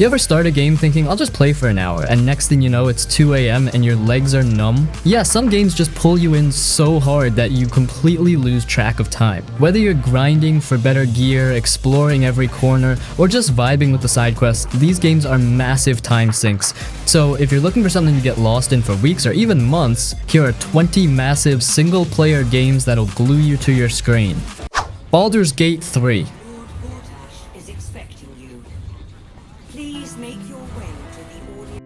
You ever start a game thinking, I'll just play for an hour, and next thing you know, it's 2 AM and your legs are numb? Yeah, some games just pull you in so hard that you completely lose track of time. Whether you're grinding for better gear, exploring every corner, or just vibing with the side quests, these games are massive time sinks. So if you're looking for something to get lost in for weeks or even months, here are 20 massive single-player games that'll glue you to your screen. Baldur's Gate 3.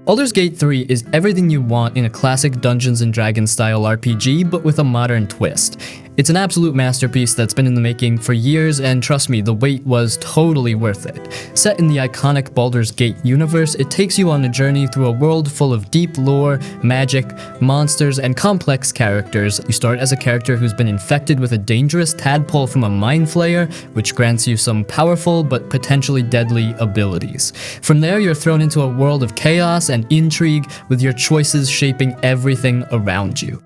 Baldur's Gate 3 is everything you want in a classic Dungeons & Dragons style RPG, but with a modern twist. It's an absolute masterpiece that's been in the making for years, and trust me, the wait was totally worth it. Set in the iconic Baldur's Gate universe, it takes you on a journey through a world full of deep lore, magic, monsters, and complex characters. You start as a character who's been infected with a dangerous tadpole from a mind flayer, which grants you some powerful but potentially deadly abilities. From there, you're thrown into a world of chaos and intrigue, with your choices shaping everything around you.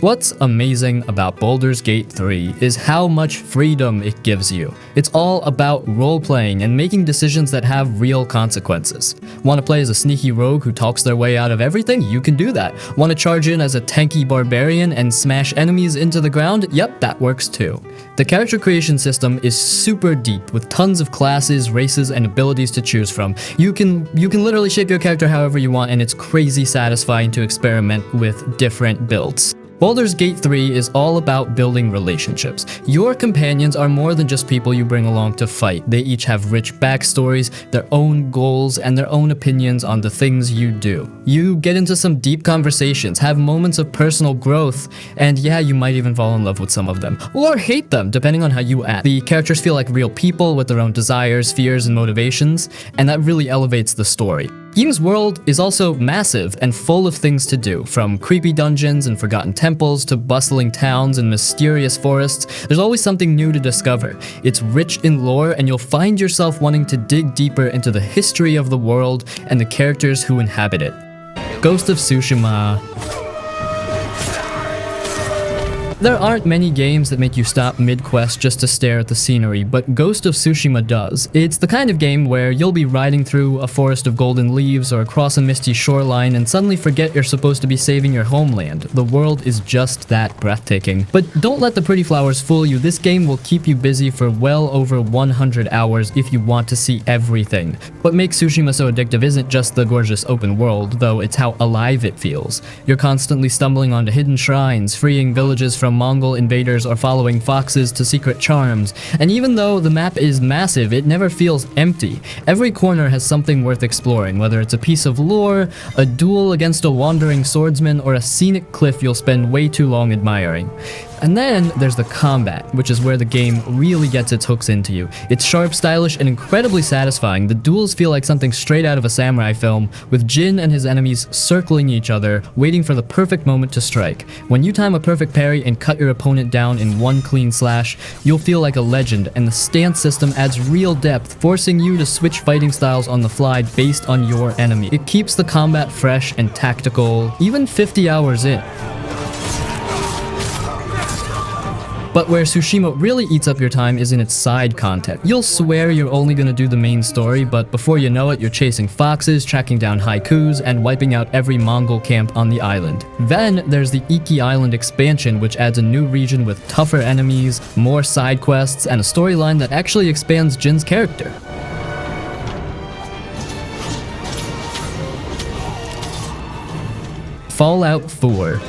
What's amazing about Baldur's Gate 3 is how much freedom it gives you. It's all about role-playing and making decisions that have real consequences. Want to play as a sneaky rogue who talks their way out of everything? You can do that. Want to charge in as a tanky barbarian and smash enemies into the ground? Yep, that works too. The character creation system is super deep, with tons of classes, races, and abilities to choose from. You can literally shape your character however you want, and it's crazy satisfying to experiment with different builds. Baldur's Gate 3 is all about building relationships. Your companions are more than just people you bring along to fight. They each have rich backstories, their own goals, and their own opinions on the things you do. You get into some deep conversations, have moments of personal growth, and yeah, you might even fall in love with some of them. Or hate them, depending on how you act. The characters feel like real people with their own desires, fears, and motivations, and that really elevates the story. Game's world is also massive and full of things to do, from creepy dungeons and forgotten temples to bustling towns and mysterious forests. There's always something new to discover. It's rich in lore, and you'll find yourself wanting to dig deeper into the history of the world and the characters who inhabit it. Ghost of Tsushima. There aren't many games that make you stop mid-quest just to stare at the scenery, but Ghost of Tsushima does. It's the kind of game where you'll be riding through a forest of golden leaves or across a misty shoreline and suddenly forget you're supposed to be saving your homeland. The world is just that breathtaking. But don't let the pretty flowers fool you. This game will keep you busy for well over 100 hours if you want to see everything. What makes Tsushima so addictive isn't just the gorgeous open world, though it's how alive it feels. You're constantly stumbling onto hidden shrines, freeing villages from Mongol invaders, or following foxes to secret charms. And even though the map is massive, it never feels empty. Every corner has something worth exploring, whether it's a piece of lore, a duel against a wandering swordsman, or a scenic cliff you'll spend way too long admiring. And then there's the combat, which is where the game really gets its hooks into you. It's sharp, stylish, and incredibly satisfying. The duels feel like something straight out of a samurai film, with Jin and his enemies circling each other, waiting for the perfect moment to strike. When you time a perfect parry and cut your opponent down in one clean slash, you'll feel like a legend, and the stance system adds real depth, forcing you to switch fighting styles on the fly based on your enemy. It keeps the combat fresh and tactical, even 50 hours in. But where Tsushima really eats up your time is in its side content. You'll swear you're only gonna do the main story, but before you know it, you're chasing foxes, tracking down haikus, and wiping out every Mongol camp on the island. Then there's the Iki Island expansion, which adds a new region with tougher enemies, more side quests, and a storyline that actually expands Jin's character. Fallout 4.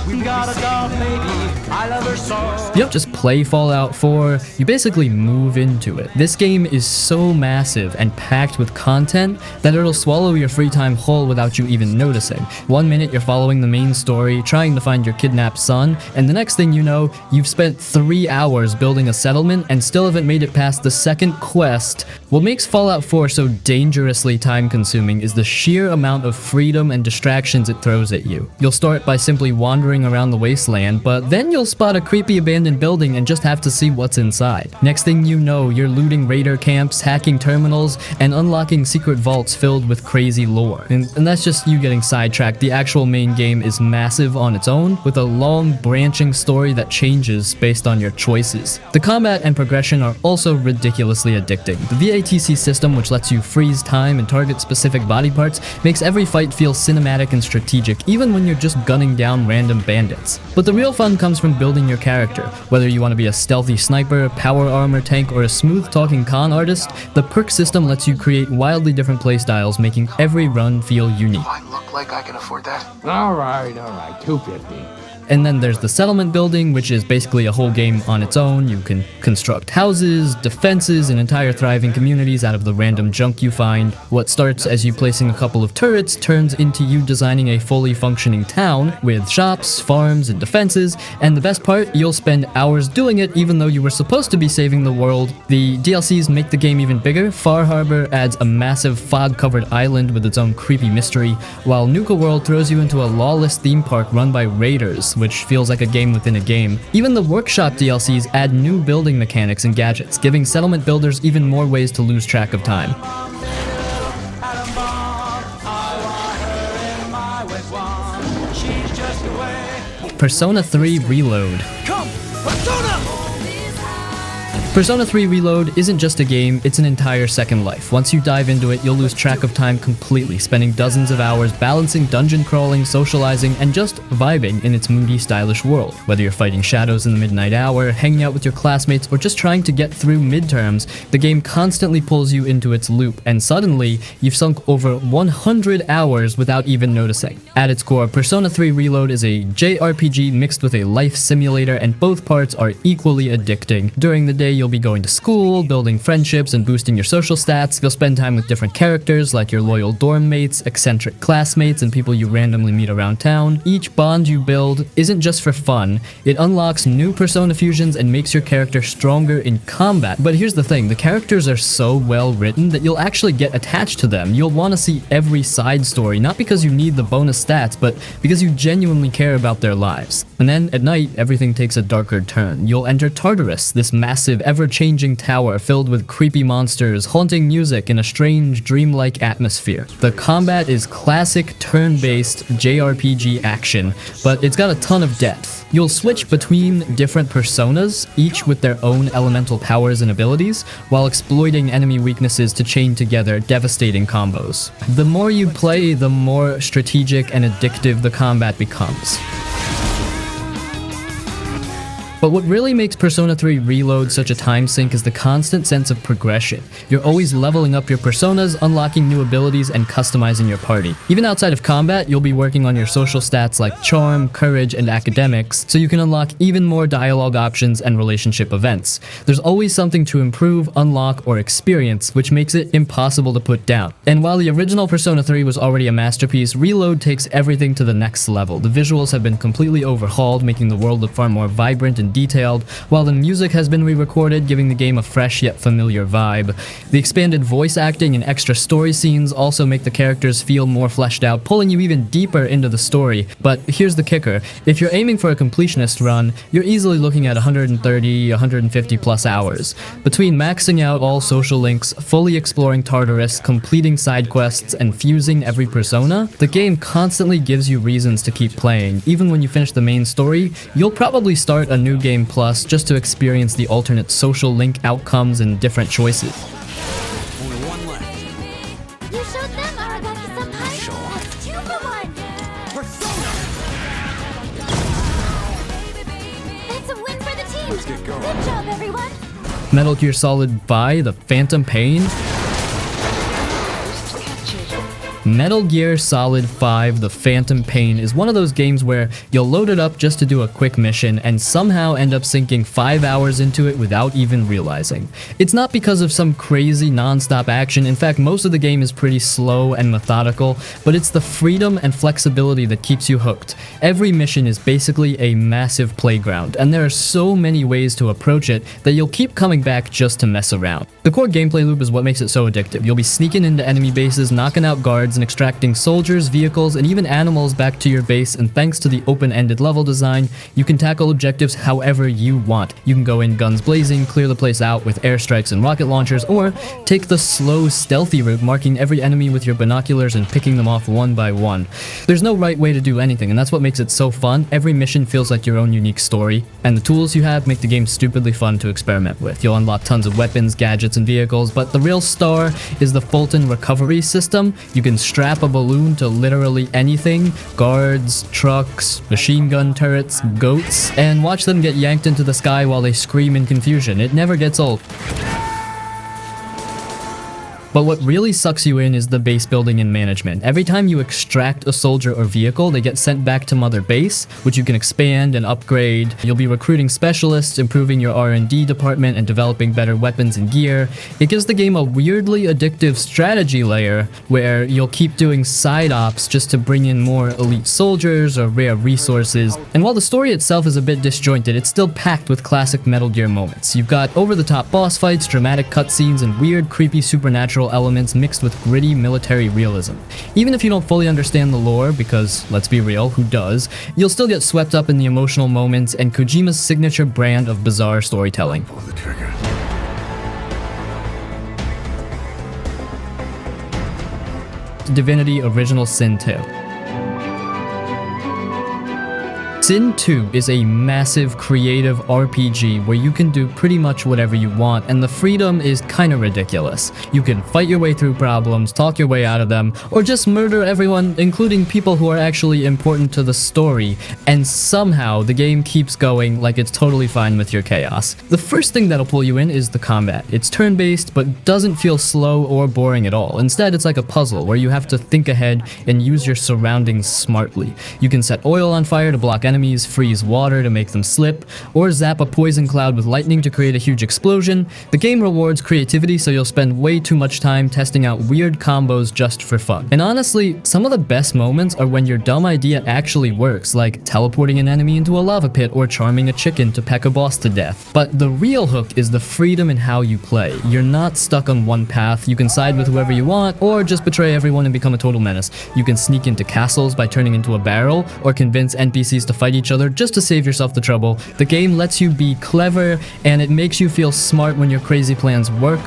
We got a dog, baby. I love her so. You don't just play Fallout 4, you basically move into it. This game is so massive and packed with content that it'll swallow your free time whole without you even noticing. One minute you're following the main story, trying to find your kidnapped son, and the next thing you know, you've spent 3 hours building a settlement and still haven't made it past the second quest. What makes Fallout 4 so dangerously time-consuming is the sheer amount of freedom and distractions it throws at you. You'll start by simply wandering around the Wasteland, but then you'll spot a creepy abandoned building building and just have to see what's inside. Next thing you know, you're looting raider camps, hacking terminals, and unlocking secret vaults filled with crazy lore. And that's just you getting sidetracked. The actual main game is massive on its own, with a long branching story that changes based on your choices. The combat and progression are also ridiculously addicting. The VATC system, which lets you freeze time and target specific body parts, makes every fight feel cinematic and strategic, even when you're just gunning down random bandits. But the real fun comes from building your character. Whether you want to be a stealthy sniper, power armor tank, or a smooth-talking con artist, the perk system lets you create wildly different playstyles, making every run feel unique. Do I look like I can afford that? All right, $250. And then there's the settlement building, which is basically a whole game on its own. You can construct houses, defenses, and entire thriving communities out of the random junk you find. What starts as you placing a couple of turrets turns into you designing a fully functioning town with shops, farms, and defenses. And the best part, you'll spend hours doing it even though you were supposed to be saving the world. The DLCs make the game even bigger. Far Harbor adds a massive fog-covered island with its own creepy mystery, while Nuka World throws you into a lawless theme park run by raiders, which feels like a game within a game. Even the Workshop DLCs add new building mechanics and gadgets, giving settlement builders even more ways to lose track of time. Persona 3 Reload. Persona 3 Reload isn't just a game, it's an entire second life. Once you dive into it, you'll lose track of time completely, spending dozens of hours balancing dungeon crawling, socializing, and just vibing in its moody, stylish world. Whether you're fighting shadows in the midnight hour, hanging out with your classmates, or just trying to get through midterms, the game constantly pulls you into its loop, and suddenly, you've sunk over 100 hours without even noticing. At its core, Persona 3 Reload is a JRPG mixed with a life simulator, and both parts are equally addicting. During the day, you'll be going to school, building friendships, and boosting your social stats. You'll spend time with different characters like your loyal dorm mates, eccentric classmates, and people you randomly meet around town. Each bond you build isn't just for fun, it unlocks new persona fusions and makes your character stronger in combat. But here's the thing, the characters are so well written that you'll actually get attached to them. You'll want to see every side story, not because you need the bonus stats, but because you genuinely care about their lives. And then, at night, everything takes a darker turn. You'll enter Tartarus, this massive, ever-changing tower filled with creepy monsters, haunting music, and a strange, dreamlike atmosphere. The combat is classic turn-based JRPG action, but it's got a ton of depth. You'll switch between different personas, each with their own elemental powers and abilities, while exploiting enemy weaknesses to chain together devastating combos. The more you play, the more strategic and addictive the combat becomes. But what really makes Persona 3 Reload such a time sink is the constant sense of progression. You're always leveling up your personas, unlocking new abilities, and customizing your party. Even outside of combat, you'll be working on your social stats like charm, courage, and academics, so you can unlock even more dialogue options and relationship events. There's always something to improve, unlock, or experience, which makes it impossible to put down. And while the original Persona 3 was already a masterpiece, Reload takes everything to the next level. The visuals have been completely overhauled, making the world look far more vibrant and detailed, while the music has been re-recorded, giving the game a fresh yet familiar vibe. The expanded voice acting and extra story scenes also make the characters feel more fleshed out, pulling you even deeper into the story. But here's the kicker, if you're aiming for a completionist run, you're easily looking at 130, 150 plus hours. Between maxing out all social links, fully exploring Tartarus, completing side quests, and fusing every persona, the game constantly gives you reasons to keep playing. Even when you finish the main story, you'll probably start a new game plus just to experience the alternate social link outcomes and different choices. Only one left. You showed them Aragaki-senpai? Sure. That's 2 for 1! That's a win for the team! Let's get going. Good job, everyone! Metal Gear Solid V: The Phantom Pain. Metal Gear Solid 5: The Phantom Pain is one of those games where you'll load it up just to do a quick mission and somehow end up sinking 5 hours into it without even realizing. It's not because of some crazy non-stop action, in fact most of the game is pretty slow and methodical, but it's the freedom and flexibility that keeps you hooked. Every mission is basically a massive playground, and there are so many ways to approach it that you'll keep coming back just to mess around. The core gameplay loop is what makes it so addictive. You'll be sneaking into enemy bases, knocking out guards, in extracting soldiers, vehicles, and even animals back to your base, and thanks to the open-ended level design, you can tackle objectives however you want. You can go in guns blazing, clear the place out with airstrikes and rocket launchers, or take the slow, stealthy route, marking every enemy with your binoculars and picking them off one by one. There's no right way to do anything, and that's what makes it so fun. Every mission feels like your own unique story, and the tools you have make the game stupidly fun to experiment with. You'll unlock tons of weapons, gadgets, and vehicles, but the real star is the Fulton recovery system. You can strap a balloon to literally anything: guards, trucks, machine gun turrets, goats, and watch them get yanked into the sky while they scream in confusion. It never gets old. But what really sucks you in is the base building and management. Every time you extract a soldier or vehicle, they get sent back to Mother Base, which you can expand and upgrade. You'll be recruiting specialists, improving your R&D department, and developing better weapons and gear. It gives the game a weirdly addictive strategy layer, where you'll keep doing side ops just to bring in more elite soldiers or rare resources. And while the story itself is a bit disjointed, it's still packed with classic Metal Gear moments. You've got over-the-top boss fights, dramatic cutscenes, and weird, creepy, supernatural elements mixed with gritty military realism. Even if you don't fully understand the lore, because let's be real, who does, you'll still get swept up in the emotional moments and Kojima's signature brand of bizarre storytelling. Pull the trigger. Divinity Original Sin 2. Sin 2 is a massive creative RPG where you can do pretty much whatever you want, and the freedom is kinda ridiculous. You can fight your way through problems, talk your way out of them, or just murder everyone, including people who are actually important to the story, and somehow the game keeps going like it's totally fine with your chaos. The first thing that'll pull you in is the combat. It's turn-based, but doesn't feel slow or boring at all. Instead, it's like a puzzle where you have to think ahead and use your surroundings smartly. You can set oil on fire to block enemies, freeze water to make them slip, or zap a poison cloud with lightning to create a huge explosion. The game rewards creativity, so you'll spend way too much time testing out weird combos just for fun. And honestly, some of the best moments are when your dumb idea actually works, like teleporting an enemy into a lava pit or charming a chicken to peck a boss to death. But the real hook is the freedom in how you play. You're not stuck on one path. You can side with whoever you want, or just betray everyone and become a total menace. You can sneak into castles by turning into a barrel, or convince NPCs to fight each other just to save yourself the trouble. The game lets you be clever, and it makes you feel smart when your crazy plans work.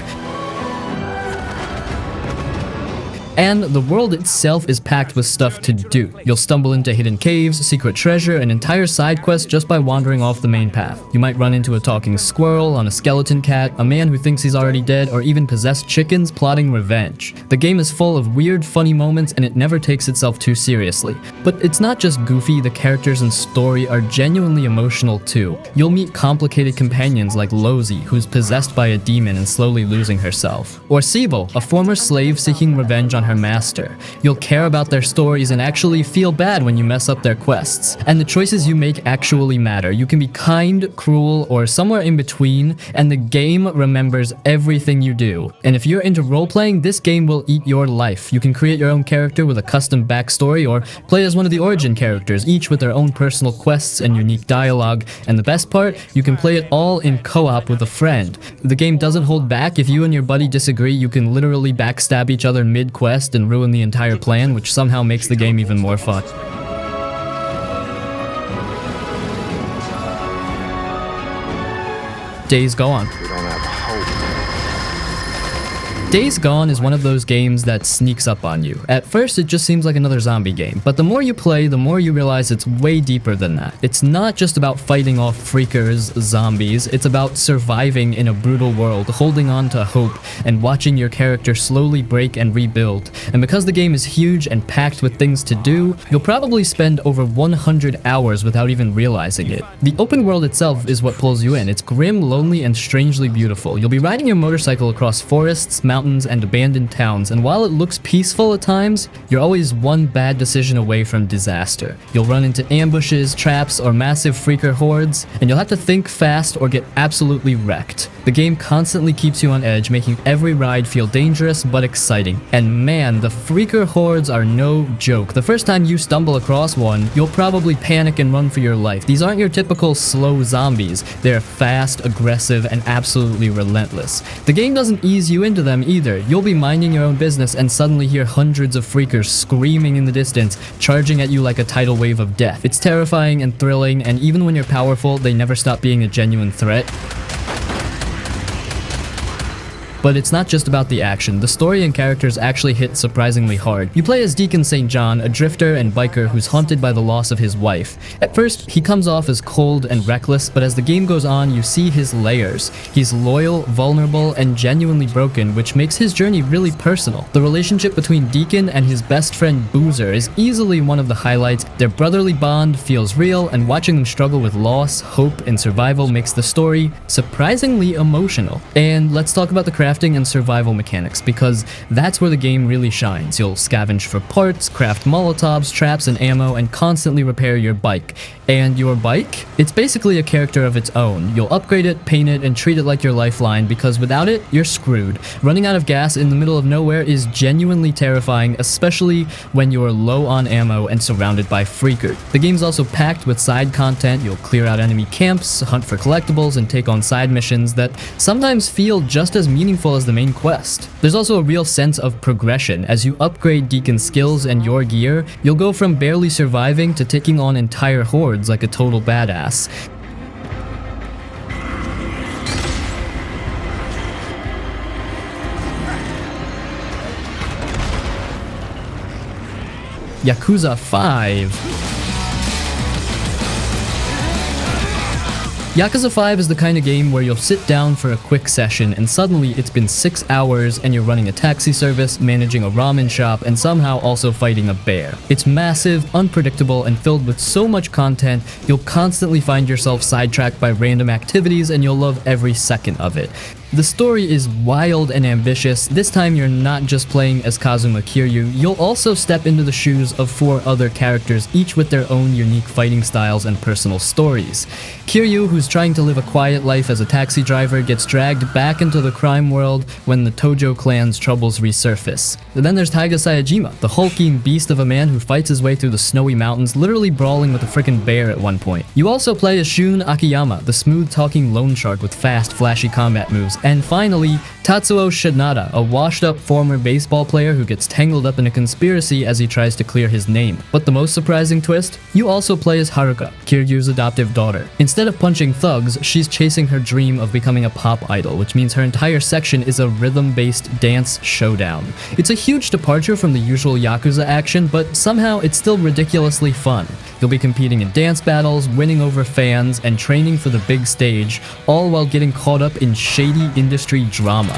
And the world itself is packed with stuff to do. You'll stumble into hidden caves, secret treasure, and entire side quests just by wandering off the main path. You might run into a talking squirrel, on a skeleton cat, a man who thinks he's already dead, or even possessed chickens plotting revenge. The game is full of weird, funny moments, and it never takes itself too seriously. But it's not just goofy, the characters and story are genuinely emotional too. You'll meet complicated companions like Lozy, who's possessed by a demon and slowly losing herself. Or Sibyl, a former slave seeking revenge on her master. You'll care about their stories and actually feel bad when you mess up their quests. And the choices you make actually matter. You can be kind, cruel, or somewhere in between, and the game remembers everything you do. And if you're into role-playing, this game will eat your life. You can create your own character with a custom backstory, or play as one of the origin characters, each with their own personal quests and unique dialogue. And the best part, you can play it all in co-op with a friend. The game doesn't hold back. If you and your buddy disagree, you can literally backstab each other mid-quest and ruin the entire plan, which somehow makes the game even more fun. Days Gone. We don't have hope. Days Gone is one of those games that sneaks up on you. At first, it just seems like another zombie game, but the more you play, the more you realize it's way deeper than that. It's not just about fighting off freakers, zombies, it's about surviving in a brutal world, holding on to hope, and watching your character slowly break and rebuild. And because the game is huge and packed with things to do, you'll probably spend over 100 hours without even realizing it. The open world itself is what pulls you in. It's grim, lonely, and strangely beautiful. You'll be riding your motorcycle across forests, mountains, and abandoned towns, and while it looks peaceful at times, you're always one bad decision away from disaster. You'll run into ambushes, traps, or massive freaker hordes, and you'll have to think fast or get absolutely wrecked. The game constantly keeps you on edge, making every ride feel dangerous but exciting. And man, the freaker hordes are no joke. The first time you stumble across one, you'll probably panic and run for your life. These aren't your typical slow zombies. They're fast, aggressive, and absolutely relentless. The game doesn't ease you into them game either. You'll be minding your own business and suddenly hear hundreds of freakers screaming in the distance, charging at you like a tidal wave of death. It's terrifying and thrilling, and even when you're powerful, they never stop being a genuine threat. But it's not just about the action. The story and characters actually hit surprisingly hard. You play as Deacon St. John, a drifter and biker who's haunted by the loss of his wife. At first, he comes off as cold and reckless, but as the game goes on, you see his layers. He's loyal, vulnerable, and genuinely broken, which makes his journey really personal. The relationship between Deacon and his best friend Boozer is easily one of the highlights. Their brotherly bond feels real, and watching them struggle with loss, hope, and survival makes the story surprisingly emotional. And let's talk about the crafting and survival mechanics, because that's where the game really shines. You'll scavenge for parts, craft molotovs, traps, and ammo, and constantly repair your bike. And your bike? It's basically a character of its own. You'll upgrade it, paint it, and treat it like your lifeline, because without it, you're screwed. Running out of gas in the middle of nowhere is genuinely terrifying, especially when you're low on ammo and surrounded by freakers. The game's also packed with side content. You'll clear out enemy camps, hunt for collectibles, and take on side missions that sometimes feel just as meaningful as the main quest. There's also a real sense of progression. As you upgrade Deacon's skills and your gear, you'll go from barely surviving to taking on entire hordes like a total badass. Yakuza 5. Yakuza 5 is the kind of game where you'll sit down for a quick session and suddenly it's been 6 hours and you're running a taxi service, managing a ramen shop, and somehow also fighting a bear. It's massive, unpredictable, and filled with so much content, you'll constantly find yourself sidetracked by random activities and you'll love every second of it. The story is wild and ambitious. This time you're not just playing as Kazuma Kiryu, you'll also step into the shoes of 4 other characters, each with their own unique fighting styles and personal stories. Kiryu, who's trying to live a quiet life as a taxi driver, gets dragged back into the crime world when the Tojo clan's troubles resurface. And then there's Taiga Saejima, the hulking beast of a man who fights his way through the snowy mountains, literally brawling with a frickin' bear at one point. You also play as Shun Akiyama, the smooth-talking loan shark with fast, flashy combat moves. And finally, Tatsuo Shinada, a washed-up former baseball player who gets tangled up in a conspiracy as he tries to clear his name. But the most surprising twist? You also play as Haruka, Kiryu's adoptive daughter. Instead of punching thugs, she's chasing her dream of becoming a pop idol, which means her entire section is a rhythm-based dance showdown. It's a huge departure from the usual Yakuza action, but somehow it's still ridiculously fun. You'll be competing in dance battles, winning over fans, and training for the big stage, all while getting caught up in shady industry drama.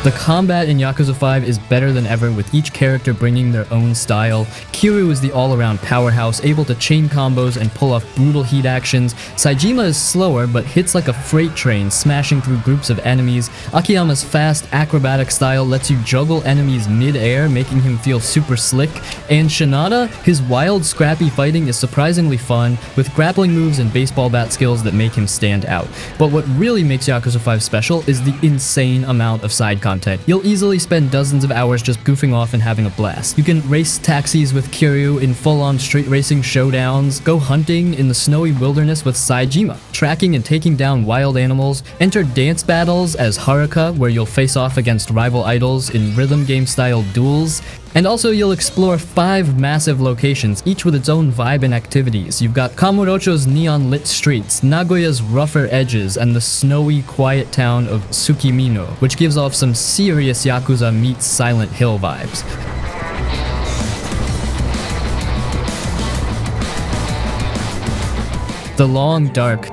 The combat in Yakuza 5 is better than ever, with each character bringing their own style. Kiryu is the all-around powerhouse, able to chain combos and pull off brutal heat actions. Saejima is slower, but hits like a freight train, smashing through groups of enemies. Akiyama's fast, acrobatic style lets you juggle enemies mid-air, making him feel super slick. And Shinada, his wild, scrappy fighting is surprisingly fun, with grappling moves and baseball bat skills that make him stand out. But what really makes Yakuza 5 special is the insane amount of side content. You'll easily spend dozens of hours just goofing off and having a blast. You can race taxis with Kiryu in full-on street racing showdowns, go hunting in the snowy wilderness with Saejima, tracking and taking down wild animals, enter dance battles as Haruka, where you'll face off against rival idols in rhythm game-style duels. And also you'll explore 5 massive locations, each with its own vibe and activities. You've got Kamurocho's neon-lit streets, Nagoya's rougher edges, and the snowy, quiet town of Tsukimino, which gives off some serious Yakuza meets Silent Hill vibes. The Long Dark.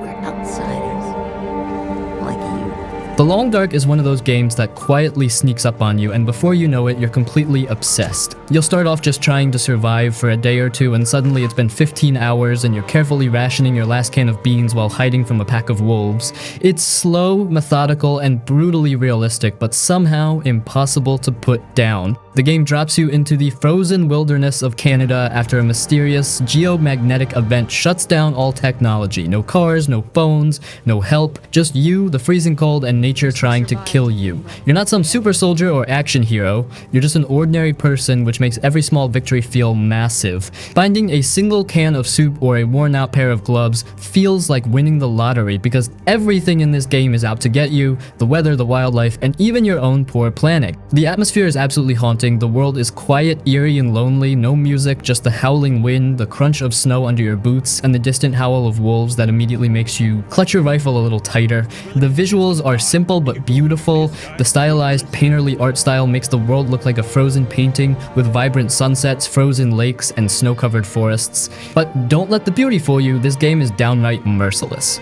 The Long Dark is one of those games that quietly sneaks up on you, and before you know it, you're completely obsessed. You'll start off just trying to survive for a day or two, and suddenly it's been 15 hours and you're carefully rationing your last can of beans while hiding from a pack of wolves. It's slow, methodical, and brutally realistic, but somehow impossible to put down. The game drops you into the frozen wilderness of Canada after a mysterious geomagnetic event shuts down all technology. No cars, no phones, no help, just you, the freezing cold, and nature trying to kill you. You're not some super soldier or action hero, you're just an ordinary person, which makes every small victory feel massive. Finding a single can of soup or a worn out pair of gloves feels like winning the lottery because everything in this game is out to get you, the weather, the wildlife, and even your own poor planning. The atmosphere is absolutely haunting, the world is quiet, eerie, and lonely, no music, just the howling wind, the crunch of snow under your boots, and the distant howl of wolves that immediately makes you clutch your rifle a little tighter. The visuals are simple but beautiful. The stylized, painterly art style makes the world look like a frozen painting with vibrant sunsets, frozen lakes, and snow-covered forests. But don't let the beauty fool you, this game is downright merciless.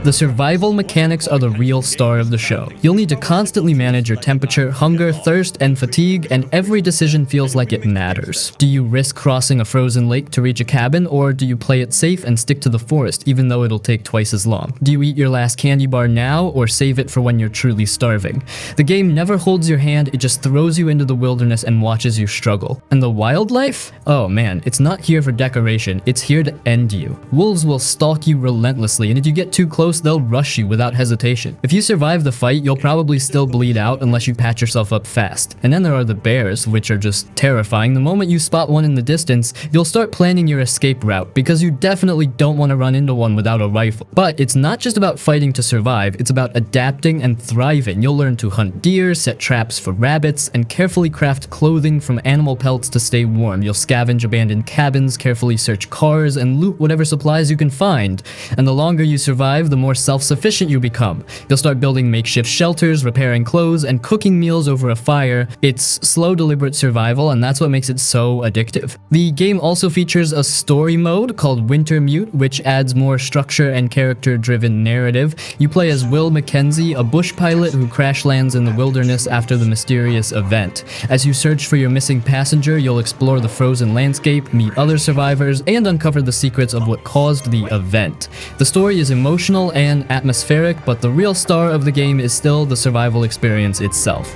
The survival mechanics are the real star of the show. You'll need to constantly manage your temperature, hunger, thirst, and fatigue, and every decision feels like it matters. Do you risk crossing a frozen lake to reach a cabin, or do you play it safe and stick to the forest, even though it'll take twice as long? Do you eat your last candy bar now, or save it for when you're truly starving? The game never holds your hand, it just throws you into the wilderness and watches you struggle. And the wildlife? Oh man, it's not here for decoration, it's here to end you. Wolves will stalk you relentlessly, and if you get too close, they'll rush you without hesitation. If you survive the fight, you'll probably still bleed out unless you patch yourself up fast. And then there are the bears, which are just terrifying. The moment you spot one in the distance, you'll start planning your escape route, because you definitely don't want to run into one without a rifle. But it's not just about fighting to survive, it's about adapting and thriving. You'll learn to hunt deer, set traps for rabbits, and carefully craft clothing from animal pelts to stay warm. You'll scavenge abandoned cabins, carefully search cars, and loot whatever supplies you can find. And the longer you survive, the more self-sufficient you become. You'll start building makeshift shelters, repairing clothes, and cooking meals over a fire. It's slow, deliberate survival, and that's what makes it so addictive. The game also features a story mode called Wintermute, which adds more structure and character-driven narrative. You play as Will Mackenzie, a bush pilot who crash lands in the wilderness after the mysterious event. As you search for your missing passenger, you'll explore the frozen landscape, meet other survivors, and uncover the secrets of what caused the event. The story is emotional and atmospheric, but the real star of the game is still the survival experience itself.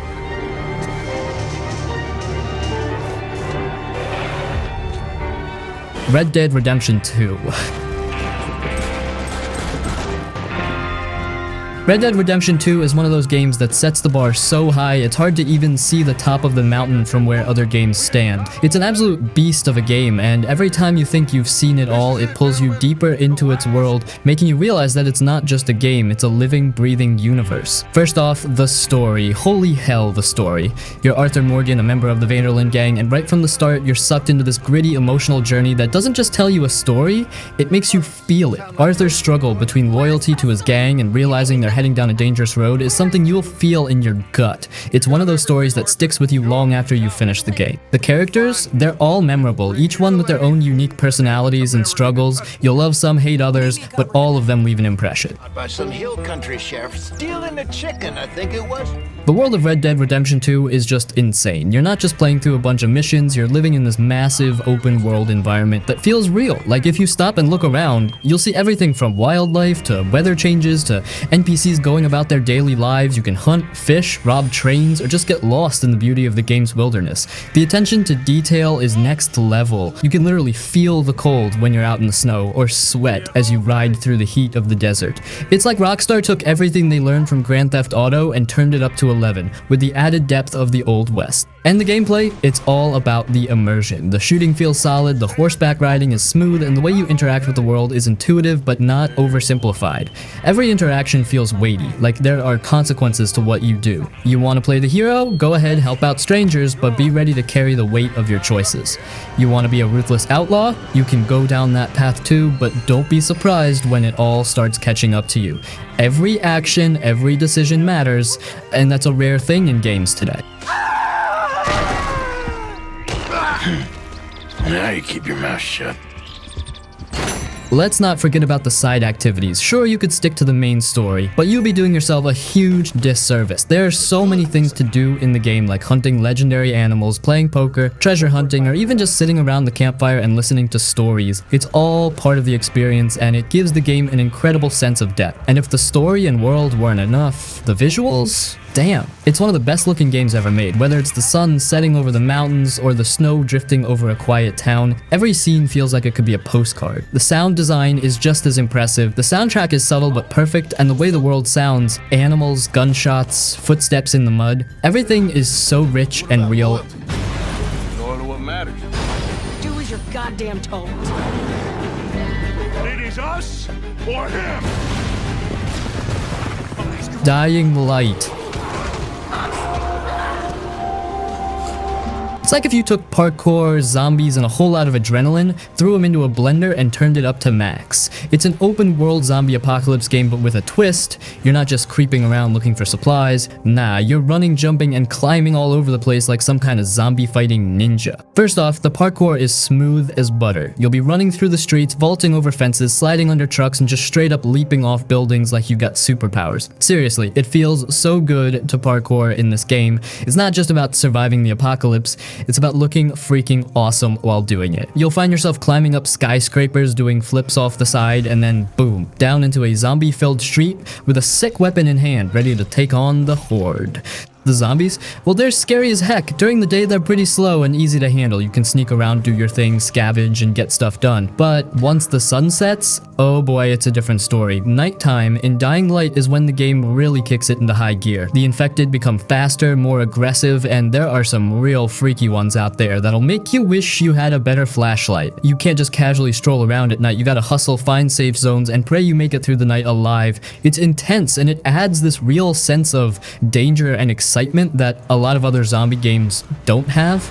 Red Dead Redemption 2. Red Dead Redemption 2 is one of those games that sets the bar so high it's hard to even see the top of the mountain from where other games stand. It's an absolute beast of a game, and every time you think you've seen it all, it pulls you deeper into its world, making you realize that it's not just a game, it's a living, breathing universe. First off, the story. Holy hell, the story. You're Arthur Morgan, a member of the Vanderlyn gang, and right from the start, you're sucked into this gritty, emotional journey that doesn't just tell you a story, it makes you feel it. Arthur's struggle between loyalty to his gang and realizing they're heading down a dangerous road is something you'll feel in your gut. It's one of those stories that sticks with you long after you finish the game. The characters, they're all memorable, each one with their own unique personalities and struggles. You'll love some, hate others, but all of them leave an impression. By some hill country sheriff stealing a chicken, I think it was. The world of Red Dead Redemption 2 is just insane. You're not just playing through a bunch of missions, you're living in this massive open world environment that feels real. Like if you stop and look around, you'll see everything from wildlife to weather changes to NPCs going about their daily lives. You can hunt, fish, rob trains, or just get lost in the beauty of the game's wilderness. The attention to detail is next level. You can literally feel the cold when you're out in the snow, or sweat as you ride through the heat of the desert. It's like Rockstar took everything they learned from Grand Theft Auto and turned it up to 11, with the added depth of the Old West. And the gameplay, it's all about the immersion. The shooting feels solid, the horseback riding is smooth, and the way you interact with the world is intuitive but not oversimplified. Every interaction feels weighty, like there are consequences to what you do. You want to play the hero? Go ahead, help out strangers, but be ready to carry the weight of your choices. You want to be a ruthless outlaw? You can go down that path too, but don't be surprised when it all starts catching up to you. Every action, every decision matters, and that's a rare thing in games today. Now you keep your mouth shut. Let's not forget about the side activities. Sure, you could stick to the main story, but you'll be doing yourself a huge disservice. There are so many things to do in the game, like hunting legendary animals, playing poker, treasure hunting, or even just sitting around the campfire and listening to stories. It's all part of the experience, and it gives the game an incredible sense of depth. And if the story and world weren't enough, the visuals? damn, it's one of the best looking games ever made. Whether it's the sun setting over the mountains or the snow drifting over a quiet town, every scene feels like it could be a postcard. The sound design is just as impressive, the soundtrack is subtle but perfect, and the way the world sounds, animals, gunshots, footsteps in the mud, everything is so rich and real. Going to what matters. Do as you're goddamn told. It is us or him. Dying Light. It's like if you took parkour, zombies, and a whole lot of adrenaline, threw them into a blender, and turned it up to max. It's an open world zombie apocalypse game, but with a twist. You're not just creeping around looking for supplies. Nah, you're running, jumping, and climbing all over the place like some kind of zombie fighting ninja. First off, the parkour is smooth as butter. You'll be running through the streets, vaulting over fences, sliding under trucks, and just straight up leaping off buildings like you got superpowers. Seriously, it feels so good to parkour in this game. It's not just about surviving the apocalypse. It's about looking freaking awesome while doing it. You'll find yourself climbing up skyscrapers, doing flips off the side, and then boom, down into a zombie-filled street with a sick weapon in hand, ready to take on the horde. The zombies? Well, they're scary as heck. During the day, they're pretty slow and easy to handle. You can sneak around, do your thing, scavenge, and get stuff done. But once the sun sets, oh boy, it's a different story. Nighttime in Dying Light is when the game really kicks it into high gear. The infected become faster, more aggressive, and there are some real freaky ones out there that'll make you wish you had a better flashlight. You can't just casually stroll around at night. You gotta hustle, find safe zones, and pray you make it through the night alive. It's intense, and it adds this real sense of danger and excitement that a lot of other zombie games don't have.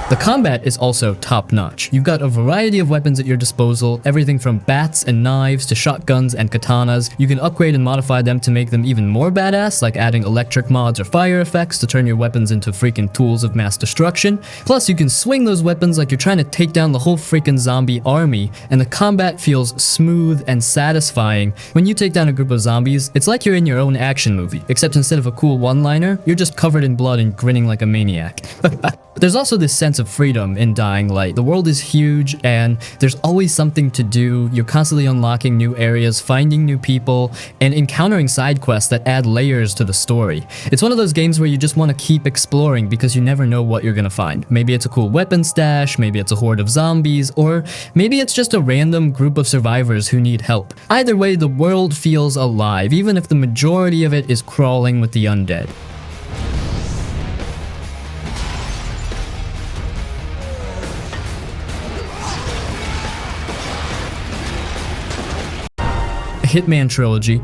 The combat is also top-notch. You've got a variety of weapons at your disposal, everything from bats and knives to shotguns and katanas. You can upgrade and modify them to make them even more badass, like adding electric mods or fire effects to turn your weapons into freaking tools of mass destruction. Plus, you can swing those weapons like you're trying to take down the whole freaking zombie army, and the combat feels smooth and satisfying. When you take down a group of zombies, it's like you're in your own action movie, except instead of a cool one-liner, you're just covered in blood and grinning like a maniac. But there's also this sense of freedom in Dying Light. The world is huge and there's always something to do. You're constantly unlocking new areas, finding new people, and encountering side quests that add layers to the story. It's one of those games where you just want to keep exploring because you never know what you're gonna find. Maybe it's a cool weapon stash, maybe it's a horde of zombies, or maybe it's just a random group of survivors who need help. Either way, the world feels alive, even if the majority of it is crawling with the undead. Hitman Trilogy.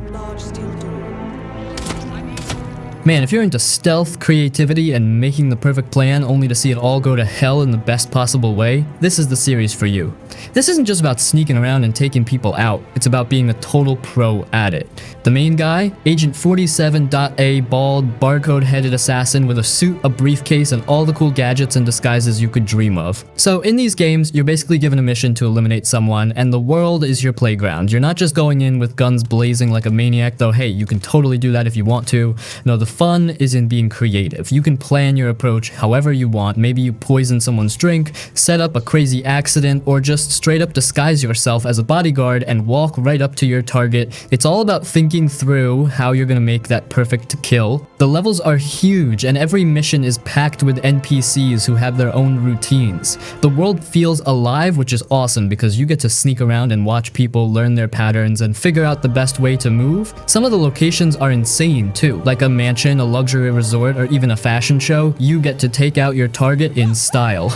Man, if you're into stealth, creativity, and making the perfect plan only to see it all go to hell in the best possible way, this is the series for you. This isn't just about sneaking around and taking people out, it's about being a total pro at it. The main guy, Agent 47.A, bald, barcode-headed assassin with a suit, a briefcase, and all the cool gadgets and disguises you could dream of. So in these games, you're basically given a mission to eliminate someone, and the world is your playground. You're not just going in with guns blazing like a maniac, though hey, you can totally do that if you want to. No, the fun is in being creative. You can plan your approach however you want. Maybe you poison someone's drink, set up a crazy accident, or just straight up disguise yourself as a bodyguard and walk right up to your target. It's all about thinking through how you're gonna make that perfect kill. The levels are huge and every mission is packed with NPCs who have their own routines. The world feels alive, which is awesome because you get to sneak around and watch people learn their patterns and figure out the best way to move. Some of the locations are insane too, like a mansion, a luxury resort, or even a fashion show. You get to take out your target in style.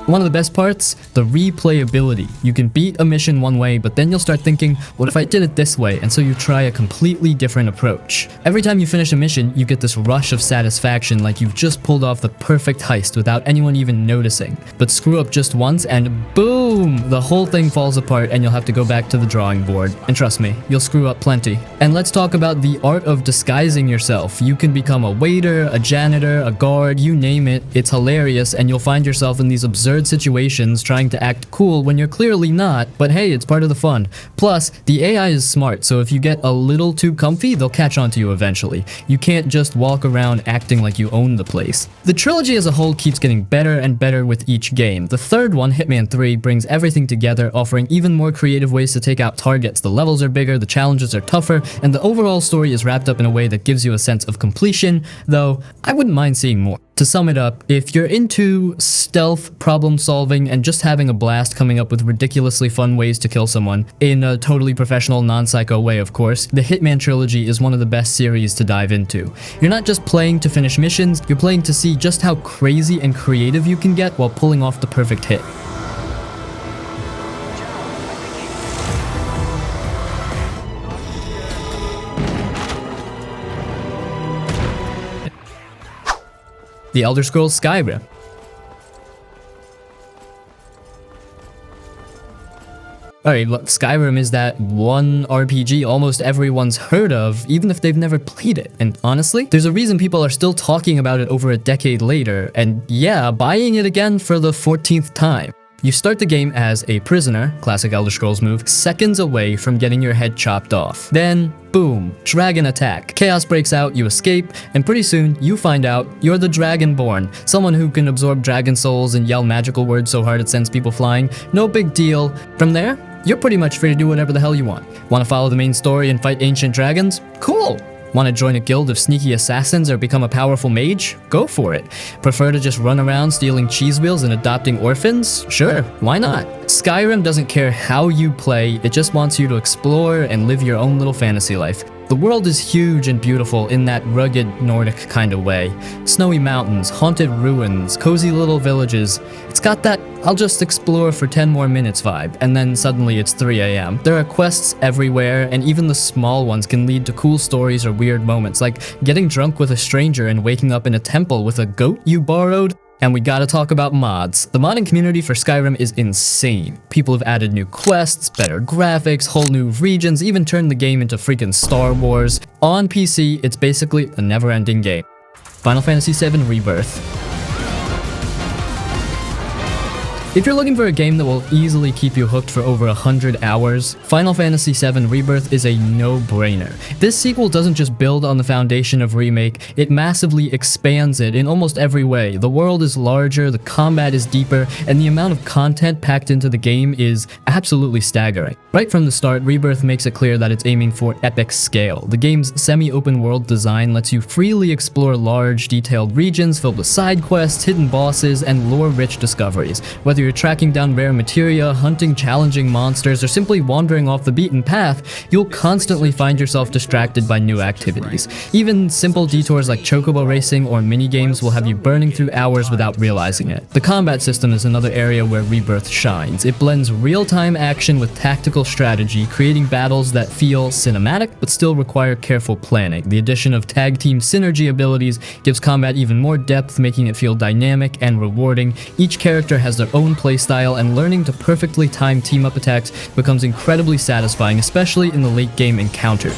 One of the best parts, the replayability. You can beat a mission one way, but then you'll start thinking, what if I did it this way? And so you try a completely different approach. Every time you finish a mission, you get this rush of satisfaction like you've just pulled off the perfect heist without anyone even noticing. But screw up just once and boom! The whole thing falls apart and you'll have to go back to the drawing board. And trust me, you'll screw up plenty. And let's talk about the art of disguising yourself. You can become a waiter, a janitor, a guard, you name it. It's hilarious and you'll find yourself in these absurd absurd situations trying to act cool when you're clearly not, but hey, it's part of the fun. Plus, the AI is smart, so if you get a little too comfy, they'll catch on to you eventually. You can't just walk around acting like you own the place. The trilogy as a whole keeps getting better and better with each game. The third one, Hitman 3, brings everything together, offering even more creative ways to take out targets. The levels are bigger, the challenges are tougher, and the overall story is wrapped up in a way that gives you a sense of completion, though I wouldn't mind seeing more. To sum it up, if you're into stealth, problem solving, and just having a blast coming up with ridiculously fun ways to kill someone, in a totally professional, non-psycho way of course, the Hitman Trilogy is one of the best series to dive into. You're not just playing to finish missions, you're playing to see just how crazy and creative you can get while pulling off the perfect hit. The Elder Scrolls Skyrim. Alright, look, Skyrim is that one RPG almost everyone's heard of, even if they've never played it. And honestly, there's a reason people are still talking about it over a decade later, and yeah, buying it again for the 14th time. You start the game as a prisoner, classic Elder Scrolls move, seconds away from getting your head chopped off. Then, boom, dragon attack. Chaos breaks out, you escape, and pretty soon, you find out you're the Dragonborn, someone who can absorb dragon souls and yell magical words so hard it sends people flying. No big deal. From there, you're pretty much free to do whatever the hell you want. Want to follow the main story and fight ancient dragons? Cool! Want to join a guild of sneaky assassins or become a powerful mage? Go for it. Prefer to just run around stealing cheese wheels and adopting orphans? Sure, why not? Skyrim doesn't care how you play, it just wants you to explore and live your own little fantasy life. The world is huge and beautiful in that rugged Nordic kind of way. Snowy mountains, haunted ruins, cozy little villages. It's got that I'll just explore for 10 more minutes vibe, and then suddenly it's 3 AM. There are quests everywhere, and even the small ones can lead to cool stories or weird moments, like getting drunk with a stranger and waking up in a temple with a goat you borrowed. And we gotta talk about mods. The modding community for Skyrim is insane. People have added new quests, better graphics, whole new regions, even turned the game into freaking Star Wars. On PC, it's basically a never-ending game. Final Fantasy VII Rebirth. If you're looking for a game that will easily keep you hooked for over 100 hours, Final Fantasy VII Rebirth is a no-brainer. This sequel doesn't just build on the foundation of Remake, it massively expands it in almost every way. The world is larger, the combat is deeper, and the amount of content packed into the game is absolutely staggering. Right from the start, Rebirth makes it clear that it's aiming for epic scale. The game's semi-open world design lets you freely explore large, detailed regions filled with side quests, hidden bosses, and lore-rich discoveries. Whether you're tracking down rare materia, hunting challenging monsters, or simply wandering off the beaten path, you'll constantly find yourself distracted by new activities. Even simple detours like chocobo racing or minigames will have you burning through hours without realizing it. The combat system is another area where Rebirth shines. It blends real-time action with tactical strategy, creating battles that feel cinematic but still require careful planning. The addition of tag team synergy abilities gives combat even more depth, making it feel dynamic and rewarding. Each character has their own playstyle, and learning to perfectly time team-up attacks becomes incredibly satisfying, especially in the late-game encounter.